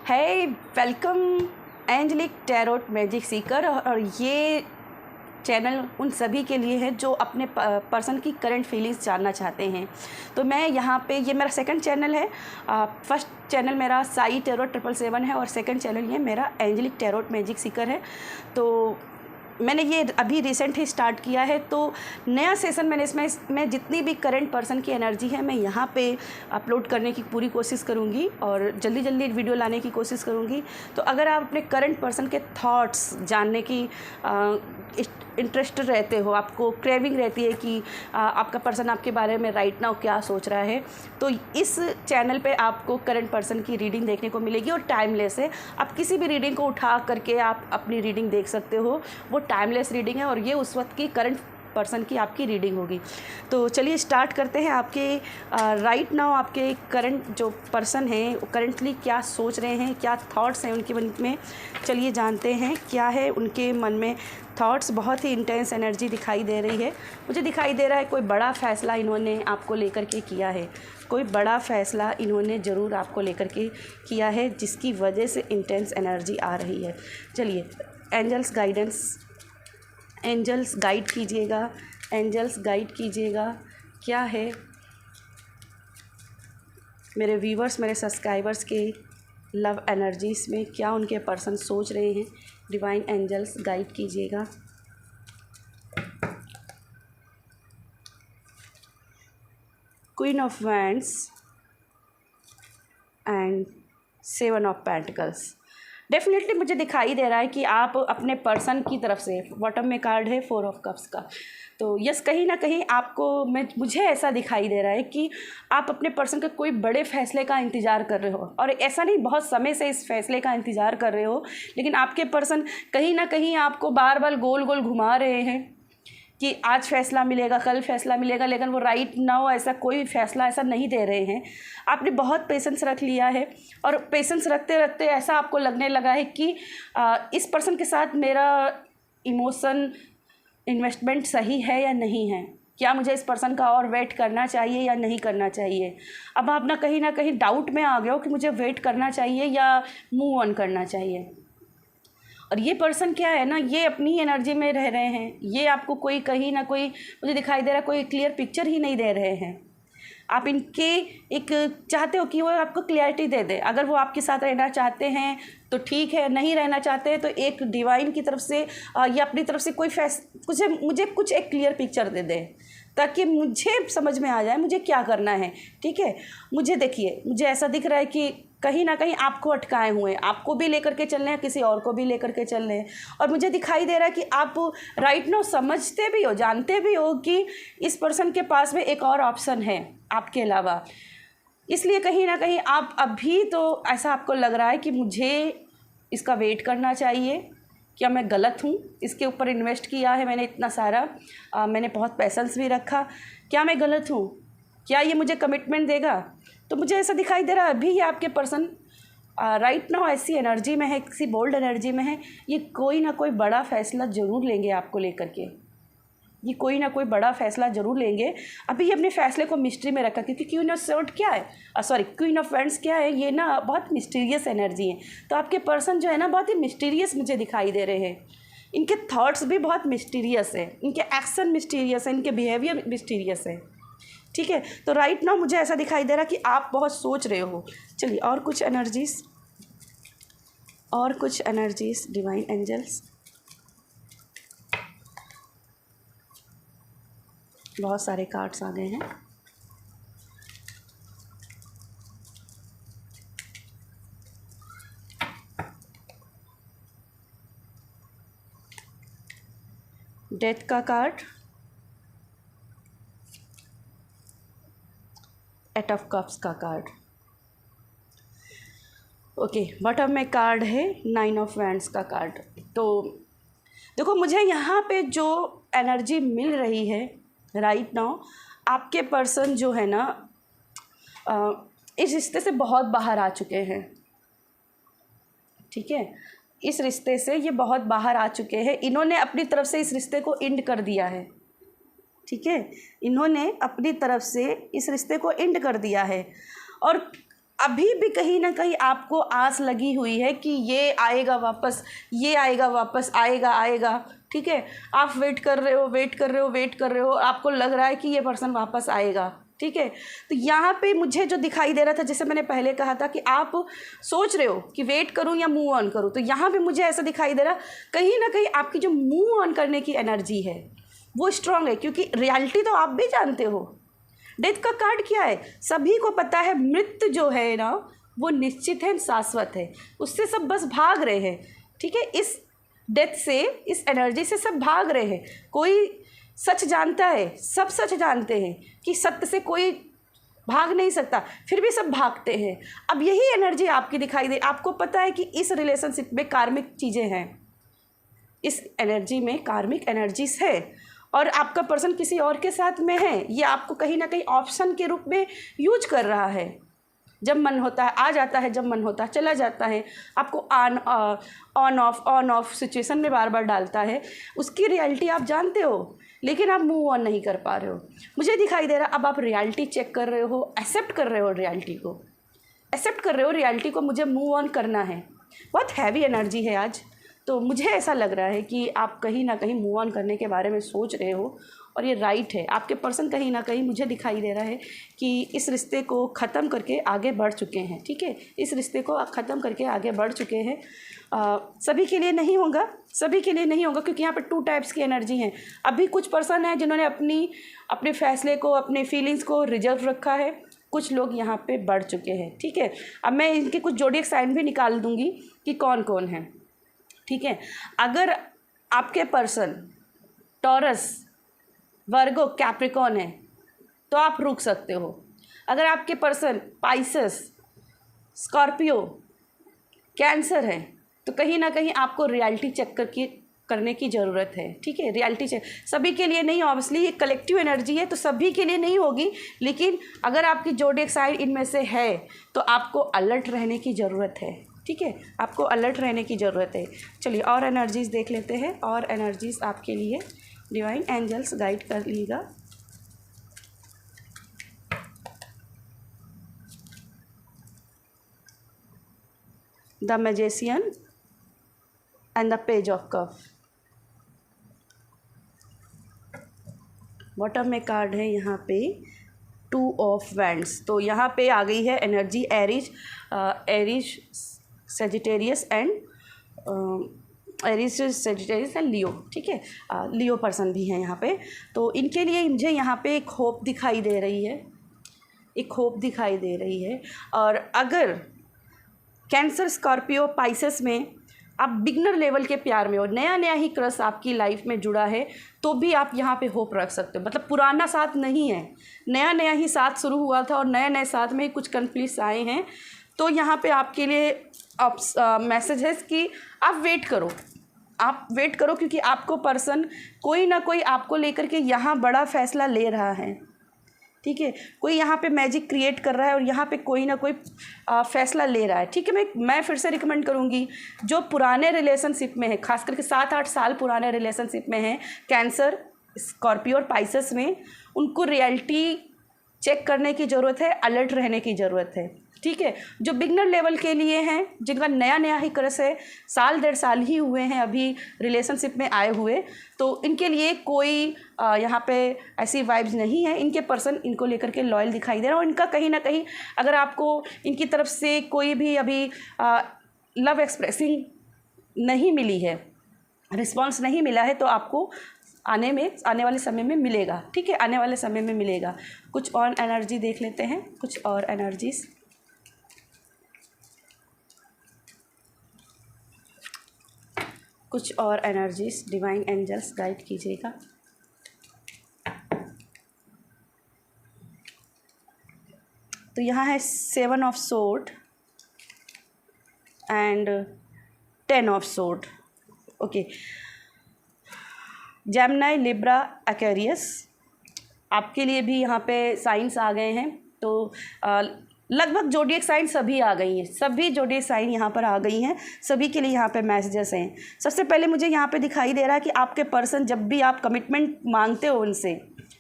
है welcome angelic tarot magic Sikar. और ये चैनल उन सभी के लिए है जो अपने पर्सन की करंट फीलिंग्स जानना चाहते हैं। तो मैं यहाँ पे, ये मेरा सेकंड चैनल है। फर्स्ट चैनल मेरा साई टैरोट 777 है और सेकंड चैनल ये मेरा एंजलिक टैरोट मैजिक सीकर है। तो मैंने ये अभी रिसेंट ही स्टार्ट किया है। तो नया सेशन मैंने इसमें जितनी भी करंट पर्सन की एनर्जी है मैं यहाँ पे अपलोड करने की पूरी कोशिश करूँगी और जल्दी जल्दी वीडियो लाने की कोशिश करूँगी। तो अगर आप अपने करंट पर्सन के थॉट्स जानने की इंटरेस्ट रहते हो, आपको क्रेविंग रहती है कि आपका पर्सन आपके बारे में राइट नाउ क्या सोच रहा है, तो इस चैनल पे आपको करंट पर्सन की रीडिंग देखने को मिलेगी। और टाइमलेस है, आप किसी भी रीडिंग को उठा करके आप अपनी रीडिंग देख सकते हो। वो टाइमलेस रीडिंग है और ये उस वक्त की करंट पर्सन की आपकी रीडिंग होगी। तो चलिए स्टार्ट करते हैं। आपके राइट नाउ आपके करंट जो पर्सन हैं करंटली क्या सोच रहे हैं, क्या थॉट्स हैं उनके मन में, चलिए जानते हैं क्या है उनके मन में थॉट्स। बहुत ही इंटेंस एनर्जी दिखाई दे रही है। मुझे दिखाई दे रहा है कोई बड़ा फ़ैसला इन्होंने आपको लेकर के किया है। कोई बड़ा फ़ैसला इन्होंने ज़रूर आपको लेकर के किया है जिसकी वजह से इंटेंस एनर्जी आ रही है। चलिए एंजल्स गाइडेंस, एंजल्स गाइड कीजिएगा, एंजल्स गाइड कीजिएगा क्या है मेरे व्यूवर्स, मेरे सब्सक्राइबर्स के लव एनर्जीज में, क्या उनके पर्सन सोच रहे हैं। डिवाइन एंजल्स गाइड कीजिएगा। Queen of wands and 7 of pentacles. Definitely मुझे दिखाई दे रहा है कि आप अपने पर्सन की तरफ से, बॉटम में कार्ड है 4 ऑफ कप्स का। तो यस, कहीं ना कहीं आपको मुझे ऐसा दिखाई दे रहा है कि आप अपने पर्सन के कोई बड़े फैसले का इंतज़ार कर रहे हो। और ऐसा नहीं, बहुत समय से इस फैसले का इंतज़ार कर रहे हो, लेकिन आपके पर्सन कहीं ना कहीं आपको बार बार गोल गोल घुमा रहे हैं कि आज फ़ैसला मिलेगा, कल फ़ैसला मिलेगा, लेकिन वो राइट नाउ ऐसा कोई फ़ैसला ऐसा नहीं दे रहे हैं। आपने बहुत पेशेंस रख लिया है और पेशेंस रखते रखते ऐसा आपको लगने लगा है कि इस पर्सन के साथ मेरा इमोशन इन्वेस्टमेंट सही है या नहीं है, क्या मुझे इस पर्सन का और वेट करना चाहिए या नहीं करना चाहिए। अब आप ना कहीं डाउट में आ गए हो कि मुझे वेट करना चाहिए या मूव ऑन करना चाहिए। और ये पर्सन क्या है ना, ये अपनी एनर्जी में रह रहे हैं। ये आपको कोई कहीं ना कोई, मुझे दिखाई दे रहा है, कोई क्लियर पिक्चर ही नहीं दे रहे हैं। आप इनके एक चाहते हो कि वो आपको क्लैरिटी दे दे। अगर वो आपके साथ रहना चाहते हैं तो ठीक है, नहीं रहना चाहते हैं तो एक डिवाइन की तरफ से या अपनी तरफ से कोई मुझे कुछ एक क्लियर पिक्चर दे दे ताकि मुझे समझ में आ जाए मुझे क्या करना है। ठीक है, मुझे देखिए, मुझे ऐसा दिख रहा है कि कहीं ना कहीं आपको अटकाए हुए हैं, आपको भी लेकर के चल रहे हैं, किसी और को भी लेकर के चल रहे हैं। और मुझे दिखाई दे रहा है कि आप राइट नाउ समझते भी हो, जानते भी हो कि इस पर्सन के पास में एक और ऑप्शन है आपके अलावा। इसलिए कहीं ना कहीं आप अभी तो ऐसा आपको लग रहा है कि मुझे इसका वेट करना चाहिए। क्या मैं गलत हूँ? इसके ऊपर इन्वेस्ट किया है मैंने इतना सारा, मैंने बहुत पैसेंस भी रखा, क्या मैं गलत हूँ? क्या ये मुझे कमिटमेंट देगा? तो मुझे ऐसा दिखाई दे रहा है अभी ये आपके पर्सन राइट नाउ ऐसी एनर्जी में है, किसी बोल्ड एनर्जी में है। ये कोई ना कोई बड़ा फ़ैसला ज़रूर लेंगे आपको लेकर के, ये कोई ना कोई बड़ा फ़ैसला ज़रूर लेंगे। अभी ये अपने फ़ैसले को मिस्ट्री में रखा, क्योंकि क्वीन ऑफ स्वॉर्ड क्या है, क्वीन ऑफ वैंड्स क्या है, ये ना बहुत मिस्टीरियस एनर्जी है। तो आपके पर्सन जो है ना बहुत ही मिस्टीरियस मुझे दिखाई दे रहे हैं। इनके थॉट्स भी बहुत मिस्टीरियस है, इनके एक्शन मिस्टीरियस है, इनके बिहेवियर मिस्टीरियस है। ठीक है, तो राइट नाउ मुझे ऐसा दिखाई दे रहा कि आप बहुत सोच रहे हो। चलिए और कुछ एनर्जीज डिवाइन एंजल्स। बहुत सारे कार्ड्स आ गए हैं। डेथ का कार्ड, 8 ऑफ कप्स का कार्ड। ओके, बॉटम में कार्ड है 9 ऑफ वैंड्स का कार्ड। तो देखो, मुझे यहाँ पे जो एनर्जी मिल रही है राइट नाउ, आपके पर्सन जो है ना इस रिश्ते से बहुत बाहर आ चुके हैं। ठीक है, इस रिश्ते से ये बहुत बाहर आ चुके हैं। इन्होंने अपनी तरफ से इस रिश्ते को एंड कर दिया है। ठीक है, इन्होंने अपनी तरफ से इस रिश्ते को एंड कर दिया है। और अभी भी कहीं ना कहीं आपको आस लगी हुई है कि ये आएगा वापस, ये आएगा वापस, आएगा आएगा, ठीक है। आप वेट कर रहे हो, वेट कर रहे हो, वेट कर रहे हो, आपको लग रहा है कि ये पर्सन वापस आएगा, ठीक है। तो यहाँ पे मुझे जो दिखाई दे रहा था, जैसे मैंने पहले कहा था कि आप सोच रहे हो कि वेट करूँ या मूव ऑन करूँ, तो यहाँ पे मुझे ऐसा दिखाई दे रहा कहीं ना कहीं आपकी जो मूव ऑन करने की एनर्जी है वो स्ट्रांग है, क्योंकि रियलिटी तो आप भी जानते हो। डेथ का कार्ड क्या है, सभी को पता है मृत्यु जो है ना वो निश्चित है, शाश्वत है, उससे सब बस भाग रहे हैं, ठीक है। इस डेथ से, इस एनर्जी से सब भाग रहे हैं। कोई सच जानता है, सब सच जानते हैं कि सत्य से कोई भाग नहीं सकता, फिर भी सब भागते हैं। अब यही एनर्जी आपकी दिखाई दे, आपको पता है कि इस रिलेशनशिप में कार्मिक चीज़ें हैं, इस एनर्जी में कार्मिक एनर्जीज है और आपका पर्सन किसी और के साथ में है। ये आपको कहीं ना कहीं ऑप्शन के रूप में यूज कर रहा है। जब मन होता है आ जाता है, जब मन होता है चला जाता है, आपको ऑन ऑफ सिचुएशन में बार बार डालता है। उसकी रियलिटी आप जानते हो, लेकिन आप मूव ऑन नहीं कर पा रहे हो। मुझे दिखाई दे रहा अब आप रियलिटी चेक कर रहे हो, एक्सेप्ट कर रहे हो, रियलिटी को एक्सेप्ट कर रहे हो, रियलिटी को मुझे मूव ऑन करना है। बहुत हैवी एनर्जी है आज, तो मुझे ऐसा लग रहा है कि आप कहीं ना कहीं मूव ऑन करने के बारे में सोच रहे हो और ये राइट है। आपके पर्सन कहीं ना कहीं मुझे दिखाई दे रहा है कि इस रिश्ते को ख़त्म करके आगे बढ़ चुके हैं, ठीक है। इस रिश्ते को ख़त्म करके आगे बढ़ चुके हैं। सभी के लिए नहीं होगा, सभी के लिए नहीं होगा, क्योंकि यहाँ पर 2 टाइप्स की एनर्जी हैं। अभी कुछ पर्सन हैं जिन्होंने अपने फैसले को, अपने फीलिंग्स को रिजर्व रखा है। कुछ लोग यहाँ पे बढ़ चुके हैं, ठीक है। अब मैं इनके कुछ जोडिएक साइन भी निकाल दूँगी कि कौन कौन है, ठीक है। अगर आपके पर्सन टॉरस, वर्गो, कैप्रिकॉन है तो आप रुक सकते हो। अगर आपके पर्सन पाइसेस, स्कॉर्पियो, कैंसर है तो कहीं ना कहीं आपको रियलिटी चेक करने की ज़रूरत है, ठीक है। रियलिटी चेक सभी के लिए नहीं, ऑब्वियसली ये कलेक्टिव एनर्जी है तो सभी के लिए नहीं होगी, लेकिन अगर आपकी जोडिएक साइन इनमें से है तो आपको अलर्ट रहने की ज़रूरत है, ठीक है। आपको अलर्ट रहने की ज़रूरत है। चलिए और एनर्जीज़ देख लेते हैं, और एनर्जीज़ आपके लिए डिवाइन एंजल्स गाइड कर लीजिएगा। The magician and the page of cup. Bottom में कार्ड है यहाँ पे 2 ऑफ वैंड्स। तो यहाँ पे आ गई है एनर्जी एरीज, सेजिटेरियस एंड लियो, ठीक है। लियो पर्सन भी हैं यहाँ पे। तो इनके लिए मुझे यहाँ पे एक होप दिखाई दे रही है, एक होप दिखाई दे रही है। और अगर कैंसर, स्कॉर्पियो, पाइसेस में आप बिगनर लेवल के प्यार में हो, नया नया ही क्रश आपकी लाइफ में जुड़ा है, तो भी आप यहाँ पे होप रख सकते हो। मतलब पुराना साथ नहीं है, नया नया ही साथ शुरू हुआ था और नए नए साथ में कुछ कन्फ्लिक्ट्स आए हैं। तो यहाँ पे आपके लिए मैसेज है कि आप वेट करो, आप वेट करो, क्योंकि आपको पर्सन कोई ना कोई आपको लेकर के यहाँ बड़ा फैसला ले रहा है, ठीक है। कोई यहाँ पे मैजिक क्रिएट कर रहा है और यहाँ पे कोई ना कोई फैसला ले रहा है, ठीक है। मैं फिर से रिकमेंड करूँगी, जो पुराने रिलेशनशिप में है, खास करके 7-8 साल पुराने रिलेशनशिप में है, कैंसर, स्कॉर्पियो और पाइसेस में, उनको रियलिटी चेक करने की ज़रूरत है, अलर्ट रहने की ज़रूरत है, ठीक है। जो बिगनर लेवल के लिए हैं, जिनका नया नया ही क्रश है, 1-1.5 साल ही हुए हैं अभी रिलेशनशिप में आए हुए, तो इनके लिए कोई यहाँ पे ऐसी वाइब्स नहीं है। इनके पर्सन इनको लेकर के लॉयल दिखाई दे रहा है, और इनका कहीं ना कहीं अगर आपको इनकी तरफ से कोई भी अभी लव एक्सप्रेसिंग नहीं मिली है, रिस्पॉन्स नहीं मिला है, तो आपको आने वाले समय में मिलेगा, ठीक है। आने वाले समय में मिलेगा। कुछ और एनर्जी देख लेते हैं, कुछ और एनर्जीज। कुछ और एनर्जीज डिवाइन एंजल्स गाइड कीजिएगा। तो यहाँ है 7 of sword and 10 of sword, okay. Gemini, Libra, Aquarius, आपके लिए भी यहाँ पे साइंस आ गए हैं। तो लगभग जोडिएक साइन सभी आ गई हैं, सभी जोडिएक साइन यहाँ पर आ गई हैं, सभी के लिए यहाँ पे मैसेजेस हैं। सबसे पहले मुझे यहाँ पे दिखाई दे रहा है कि आपके पर्सन, जब भी आप कमिटमेंट मांगते हो उनसे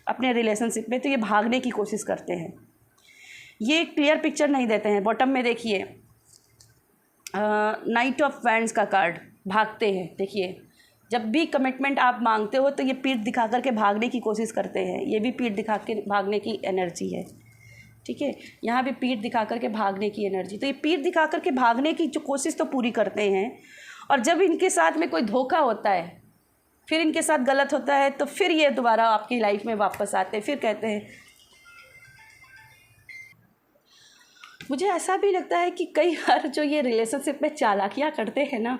अपने रिलेशनशिप में, तो ये भागने की कोशिश करते हैं। ये क्लियर पिक्चर नहीं देते हैं। बॉटम में देखिए नाइट ऑफ वैंड्स का कार्ड, भागते हैं। देखिए जब भी कमिटमेंट आप मांगते हो तो ये पीठ दिखा करके भागने की कोशिश करते हैं, ये भी पीठ दिखा के भागने की एनर्जी है। ठीक है, यहाँ भी पीठ दिखा करके भागने की एनर्जी, तो ये पीठ दिखा करके भागने की जो कोशिश तो पूरी करते हैं, और जब इनके साथ में कोई धोखा होता है, फिर इनके साथ गलत होता है, तो फिर ये दोबारा आपकी लाइफ में वापस आते हैं, फिर कहते हैं। मुझे ऐसा भी लगता है कि कई बार जो ये रिलेशनशिप में चालाकियाँ करते हैं ना,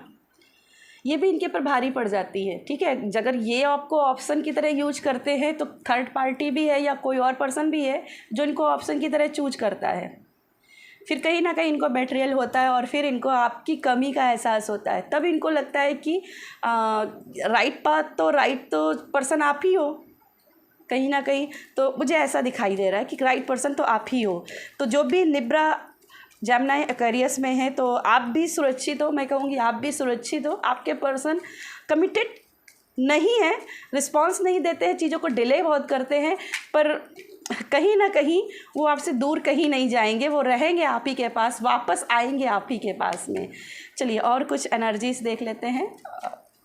ये भी इनके पर भारी पड़ जाती है। ठीक है, अगर ये आपको ऑप्शन की तरह यूज करते हैं तो थर्ड पार्टी भी है या कोई और पर्सन भी है जो इनको ऑप्शन की तरह चूज करता है। फिर कहीं ना कहीं इनको बेट्रियल होता है और फिर इनको आपकी कमी का एहसास होता है। तब इनको लगता है कि राइट पाथ तो राइट तो पर्सन आप ही हो कहीं ना कहीं। तो मुझे ऐसा दिखाई दे रहा है कि राइट पर्सन तो आप ही हो। तो जो भी लिब्रा जेमिनी एक्वेरियस में है तो आप भी सुरक्षित हो, मैं कहूँगी आप भी सुरक्षित हो। आपके पर्सन कमिटेड नहीं है, रिस्पॉन्स नहीं देते हैं, चीज़ों को डिले बहुत करते हैं, पर कहीं ना कहीं वो आपसे दूर कहीं नहीं जाएंगे, वो रहेंगे आप ही के पास, वापस आएंगे आप ही के पास में। चलिए और कुछ एनर्जीज देख लेते हैं,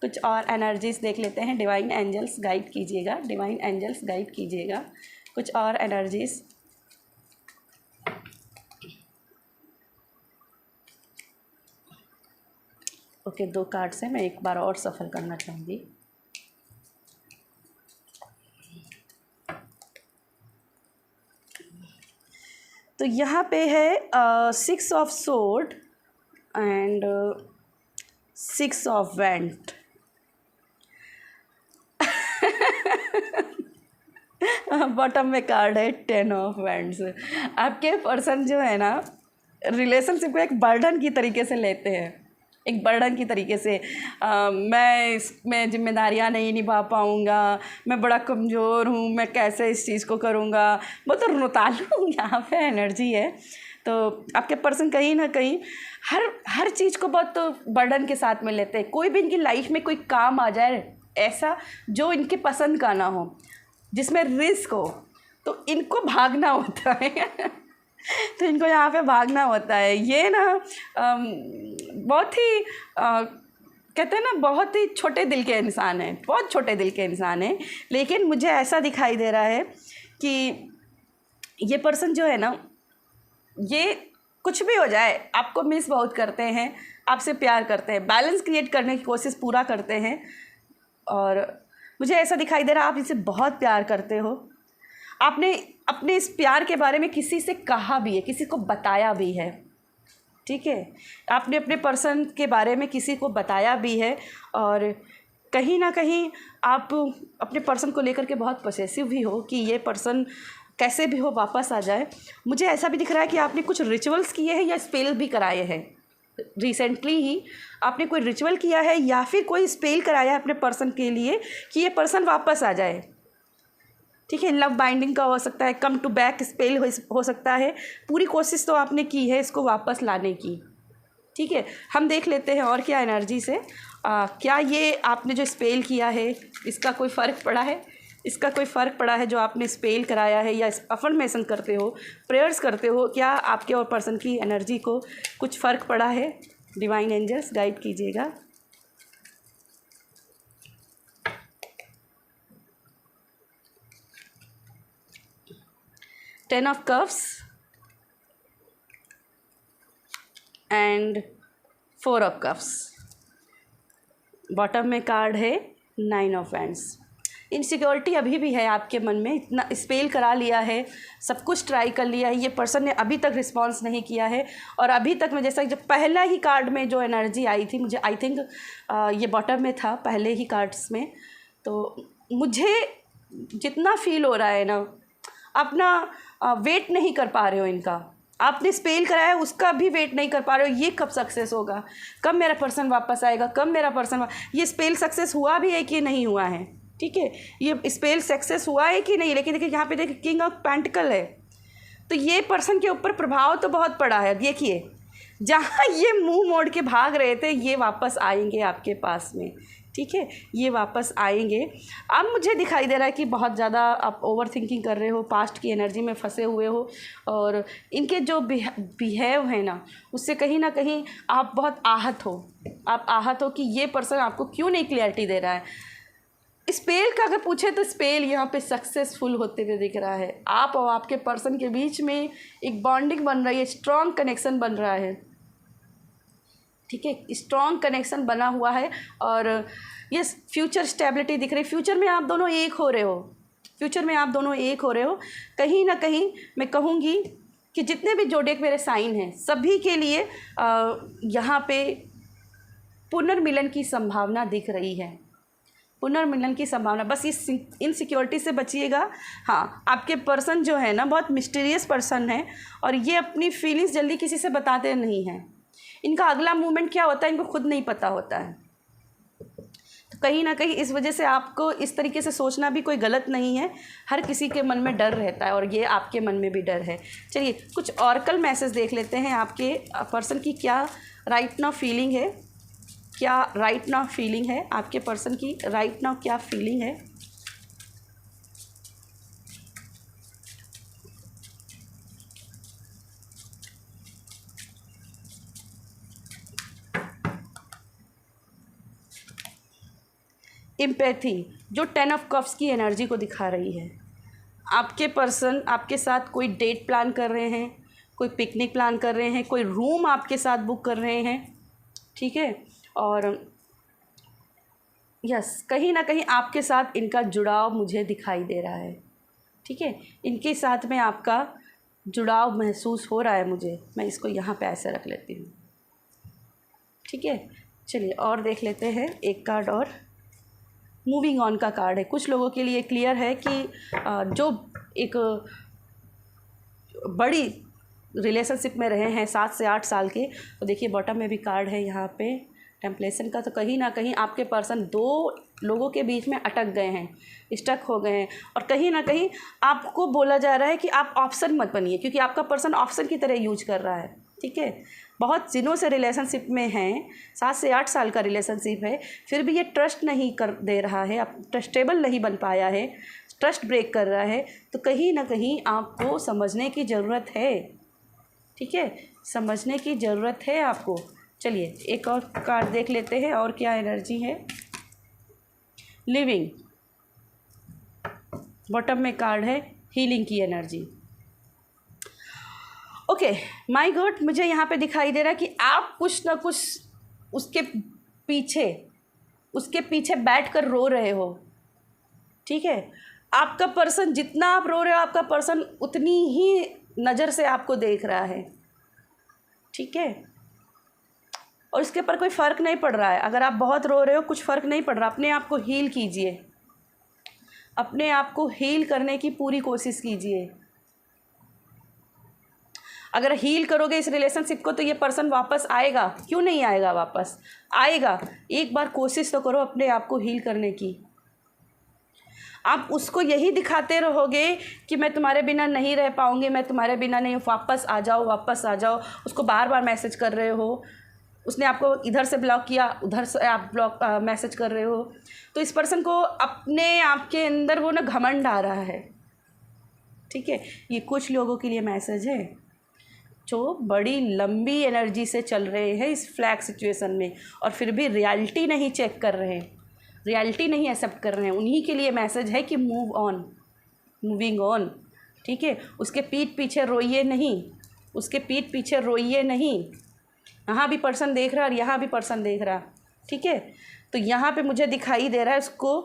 कुछ और एनर्जीज देख लेते हैं। डिवाइन एंजल्स गाइड कीजिएगा, डिवाइन एंजल्स गाइड कीजिएगा कुछ और एनर्जीज। ओके, 2 कार्ड से मैं एक बार और सफल करना चाहूँगी। तो यहाँ पे है 6 of sword and 6 of wand. Bottom में कार्ड है 10 ऑफ वैंड्स। आपके पर्सन जो है ना रिलेशनशिप को एक बर्डन की तरीके से लेते हैं, एक बर्डन की तरीके से। मैं इसमें जिम्मेदारियां नहीं निभा पाऊँगा, मैं बड़ा कमज़ोर हूँ, मैं कैसे इस चीज़ को करूँगा, वो तो रुतालू यहाँ पे एनर्जी है। तो आपके पर्सन कहीं ना कहीं हर चीज़ को बहुत तो बर्डन के साथ में लेते हैं। कोई भी इनकी लाइफ में कोई काम आ जाए ऐसा जो इनके पसंद का ना हो, जिसमें रिस्क हो, तो इनको भागना होता है। तो इनको यहाँ पे भागना होता है। ये ना बहुत ही कहते हैं ना बहुत ही छोटे दिल के इंसान हैं, बहुत छोटे दिल के इंसान हैं। लेकिन मुझे ऐसा दिखाई दे रहा है कि ये पर्सन जो है ना, ये कुछ भी हो जाए आपको मिस बहुत करते हैं, आपसे प्यार करते हैं, बैलेंस क्रिएट करने की कोशिश पूरा करते हैं। और मुझे ऐसा दिखाई दे रहा है आप इसे बहुत प्यार करते हो। आपने अपने इस प्यार के बारे में किसी से कहा भी है, किसी को बताया भी है। ठीक है, आपने अपने पर्सन के बारे में किसी को बताया भी है, और कहीं ना कहीं आप अपने पर्सन को लेकर के बहुत पॉसेसिव भी हो कि ये पर्सन कैसे भी हो वापस आ जाए। मुझे ऐसा भी दिख रहा है कि आपने कुछ रिचुअल्स किए हैं या स्पेल भी कराए हैं। रिसेंटली ही आपने कोई रिचुअल किया है या फिर कोई स्पेल कराया है अपने पर्सन के लिए कि ये पर्सन वापस आ जाए। ठीक है, लव बाइंडिंग का हो सकता है, कम टू बैक स्पेल हो सकता है। पूरी कोशिश तो आपने की है इसको वापस लाने की। ठीक है, हम देख लेते हैं और क्या एनर्जी से क्या ये आपने जो स्पेल किया है इसका कोई फ़र्क पड़ा है, इसका कोई फ़र्क पड़ा है जो आपने स्पेल कराया है या अफर्मेशन करते हो, प्रेयर्स करते हो, क्या आपके और पर्सन की एनर्जी को कुछ फ़र्क पड़ा है? डिवाइन एंजल्स गाइड कीजिएगा। Ten of cups and 4 of cups. Bottom में कार्ड है 9 ऑफ वैंड्स। इनसिक्योरिटी अभी भी है आपके मन में, इतना स्पेल करा लिया है, सब कुछ ट्राई कर लिया है, ये पर्सन ने अभी तक रिस्पांस नहीं किया है। और अभी तक मैं जैसा जब पहला ही कार्ड में जो एनर्जी आई थी, मुझे आई थिंक ये बॉटम में था पहले ही कार्ड्स में, तो मुझे जितना फील हो रहा है ना, अपना वेट नहीं कर पा रहे हो इनका। आपने स्पेल कराया उसका भी वेट नहीं कर पा रहे हो, ये कब सक्सेस होगा, कब मेरा पर्सन वापस आएगा, कब मेरा पर्सन ये स्पेल सक्सेस हुआ भी है कि नहीं हुआ है। ठीक है, ये स्पेल सक्सेस हुआ है कि नहीं। लेकिन देखिए यहाँ पे देखिए किंग ऑफ पेंटिकल है, तो ये पर्सन के ऊपर प्रभाव तो बहुत पड़ा है। देखिए जहाँ ये मुंह मोड़ के भाग रहे थे, ये वापस आएंगे आपके पास में। ठीक है, ये वापस आएंगे। अब मुझे दिखाई दे रहा है कि बहुत ज़्यादा आप ओवर थिंकिंग कर रहे हो, पास्ट की एनर्जी में फंसे हुए हो, और इनके जो बिहेव है ना, उससे कहीं ना कहीं आप बहुत आहत हो। आप आहत हो कि ये पर्सन आपको क्यों नहीं क्लियरिटी दे रहा है। स्पेल का अगर पूछे तो स्पेल यहाँ पे सक्सेसफुल होते हुए दिख रहा है। आप और आपके पर्सन के बीच में एक बॉन्डिंग बन रही है, स्ट्रॉन्ग कनेक्शन बन रहा है। ठीक है, स्ट्रॉन्ग कनेक्शन बना हुआ है, और ये फ्यूचर स्टेबिलिटी दिख रही है। फ्यूचर में आप दोनों एक हो रहे हो, फ्यूचर में आप दोनों एक हो रहे हो। कहीं ना कहीं मैं कहूँगी कि जितने भी जोडिएक मेरे साइन हैं, सभी के लिए यहाँ पे पुनर्मिलन की संभावना दिख रही है, पुनर्मिलन की संभावना। बस इस इनसिक्योरिटी से बचिएगा। हाँ, आपके पर्सन जो है ना, बहुत मिस्टीरियस पर्सन है, और ये अपनी फीलिंग्स जल्दी किसी से बताते नहीं हैं। इनका अगला मूवमेंट क्या होता है इनको खुद नहीं पता होता है। तो कहीं ना कहीं इस वजह से आपको इस तरीके से सोचना भी कोई गलत नहीं है। हर किसी के मन में डर रहता है, और ये आपके मन में भी डर है। चलिए कुछ ऑरेकल मैसेज देख लेते हैं। आपके पर्सन की क्या राइट नाउ फीलिंग है, क्या राइट नाउ फीलिंग है, आपके पर्सन की राइट नाउ क्या फीलिंग है। एम्पैथी जो 10 ऑफ कप्स की एनर्जी को दिखा रही है। आपके पर्सन आपके साथ कोई डेट प्लान कर रहे हैं, कोई पिकनिक प्लान कर रहे हैं, कोई रूम आपके साथ बुक कर रहे हैं। ठीक है, और यस, कहीं ना कहीं आपके साथ इनका जुड़ाव मुझे दिखाई दे रहा है। ठीक है, इनके साथ में आपका जुड़ाव महसूस हो रहा है मुझे। मैं इसको यहाँ पे ऐसे रख लेती हूँ। ठीक है, चलिए और देख लेते हैं एक कार्ड और। मूविंग ऑन का कार्ड है। कुछ लोगों के लिए क्लियर है कि जो एक बड़ी रिलेशनशिप में रहे हैं 7 से 8 साल के, तो देखिए बॉटम में भी कार्ड है यहाँ पे टेम्पलेशन का। तो कहीं ना कहीं आपके पर्सन 2 लोगों के बीच में अटक गए हैं, स्टक हो गए हैं, और कहीं ना कहीं आपको बोला जा रहा है कि आप ऑप्शन मत बनिए, क्योंकि आपका पर्सन ऑप्शन की तरह यूज कर रहा है। ठीक है, बहुत दिनों से रिलेशनशिप में हैं, 7 से 8 साल का रिलेशनशिप है, फिर भी ये ट्रस्ट नहीं कर दे रहा है, अब ट्रस्टेबल नहीं बन पाया है, ट्रस्ट ब्रेक कर रहा है। तो कहीं ना कहीं आपको समझने की ज़रूरत है। ठीक है, समझने की ज़रूरत है आपको। चलिए एक और कार्ड देख लेते हैं, और क्या एनर्जी है। लिविंग, बॉटम में कार्ड है हीलिंग की एनर्जी। ओके माय गॉड, मुझे यहाँ पे दिखाई दे रहा है कि आप कुछ ना कुछ उसके पीछे बैठकर रो रहे हो। ठीक है, आपका पर्सन जितना आप रो रहे हो, आपका पर्सन उतनी ही नज़र से आपको देख रहा है। ठीक है, और इसके ऊपर कोई फ़र्क नहीं पड़ रहा है। अगर आप बहुत रो रहे हो, कुछ फ़र्क नहीं पड़ रहा। अपने आप को हील कीजिए, अपने आप को हील करने की पूरी कोशिश कीजिए। अगर हील करोगे इस रिलेशनशिप को, तो ये पर्सन वापस आएगा। क्यों नहीं आएगा, वापस आएगा। एक बार कोशिश तो करो अपने आप को हील करने की। आप उसको यही दिखाते रहोगे कि मैं तुम्हारे बिना नहीं रह पाऊँगी, मैं तुम्हारे बिना नहीं, वापस आ जाओ, वापस आ जाओ। उसको बार बार मैसेज कर रहे हो, उसने आपको इधर से ब्लॉक किया, उधर से आप मैसेज कर रहे हो। तो इस पर्सन को अपने आप के अंदर वो ना घमंड आ रहा है। ठीक है, ये कुछ लोगों के लिए मैसेज है जो बड़ी लंबी एनर्जी से चल रहे हैं इस फ्लैग सिचुएशन में, और फिर भी रियलिटी नहीं चेक कर रहे हैं, रियलिटी नहीं एक्सेप्ट कर रहे हैं। उन्हीं के लिए मैसेज है कि मूव ऑन, मूविंग ऑन। ठीक है, उसके पीठ पीछे रोइए नहीं, उसके पीठ पीछे रोइए नहीं। यहाँ भी पर्सन देख रहा है और यहाँ भी पर्सन देख रहा। ठीक है, तो यहाँ पे मुझे दिखाई दे रहा है, उसको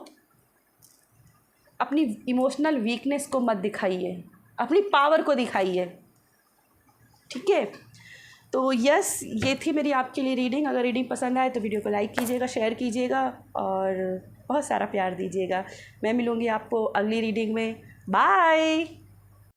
अपनी इमोशनल वीकनेस को मत दिखाइए, अपनी पावर को दिखाइए। ठीक है, तो यस, ये थी मेरी आपके लिए रीडिंग। अगर रीडिंग पसंद आए तो वीडियो को लाइक कीजिएगा, शेयर कीजिएगा, और बहुत सारा प्यार दीजिएगा। मैं मिलूँगी आपको अगली रीडिंग में। बाय।